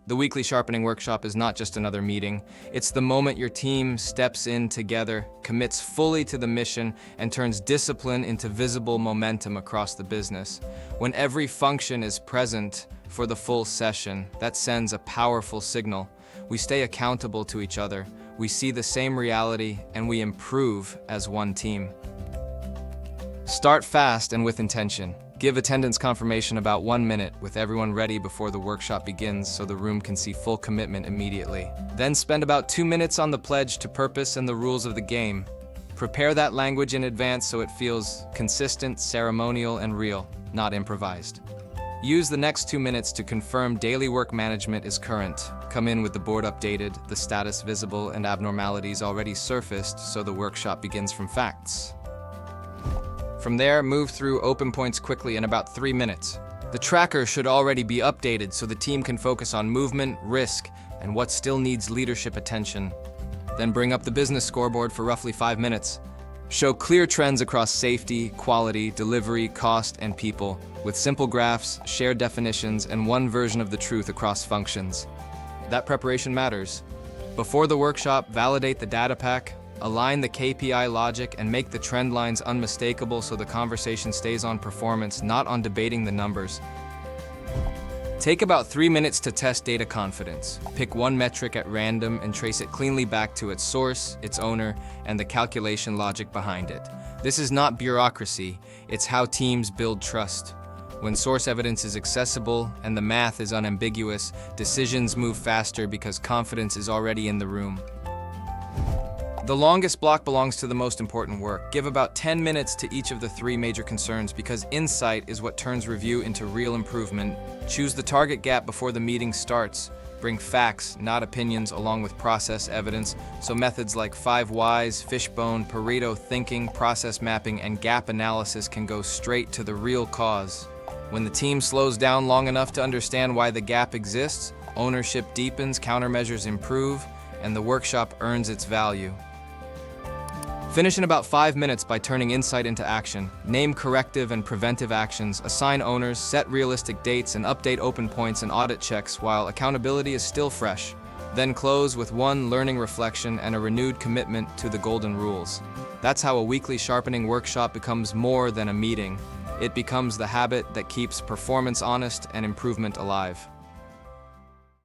The weekly sharpening workshop is not just another meeting. It's the moment your team steps in together, commits fully to the mission, and turns discipline into visible momentum across the business. When every function is present for the full session, that sends a powerful signal. We stay accountable to each other, we see the same reality, and we improve as one team. Start fast and with intention. Give attendance confirmation about 1 minute with everyone ready before the workshop begins so the room can see full commitment immediately. Then spend about 2 minutes on the pledge to purpose and the rules of the game. Prepare that language in advance so it feels consistent, ceremonial, and real, not improvised. Use the next 2 minutes to confirm daily work management is current. Come in with the board updated, the status visible, and abnormalities already surfaced so the workshop begins from facts. From there, move through open points quickly in about 3 minutes. The tracker should already be updated so the team can focus on movement, risk, and what still needs leadership attention. Then bring up the business scoreboard for roughly 5 minutes. Show clear trends across safety, quality, delivery, cost, and people, with simple graphs, shared definitions, and one version of the truth across functions. That preparation matters. Before the workshop, validate the data pack, align the KPI logic, and make the trend lines unmistakable so the conversation stays on performance, not on debating the numbers. Take about 3 minutes to test data confidence. Pick one metric at random and trace it cleanly back to its source, its owner, and the calculation logic behind it. This is not bureaucracy, it's how teams build trust. When source evidence is accessible and the math is unambiguous, decisions move faster because confidence is already in the room. The longest block belongs to the most important work. Give about 10 minutes to each of the 3 major concerns because insight is what turns review into real improvement. Choose the target gap before the meeting starts. Bring facts, not opinions, along with process evidence, so methods like 5 whys, fishbone, Pareto thinking, process mapping, and gap analysis can go straight to the real cause. When the team slows down long enough to understand why the gap exists, ownership deepens, countermeasures improve, and the workshop earns its value. Finish in about 5 minutes by turning insight into action. Name corrective and preventive actions, assign owners, set realistic dates, and update open points and audit checks while accountability is still fresh. Then close with one learning reflection and a renewed commitment to the golden rules. That's how a weekly sharpening workshop becomes more than a meeting. It becomes the habit that keeps performance honest and improvement alive.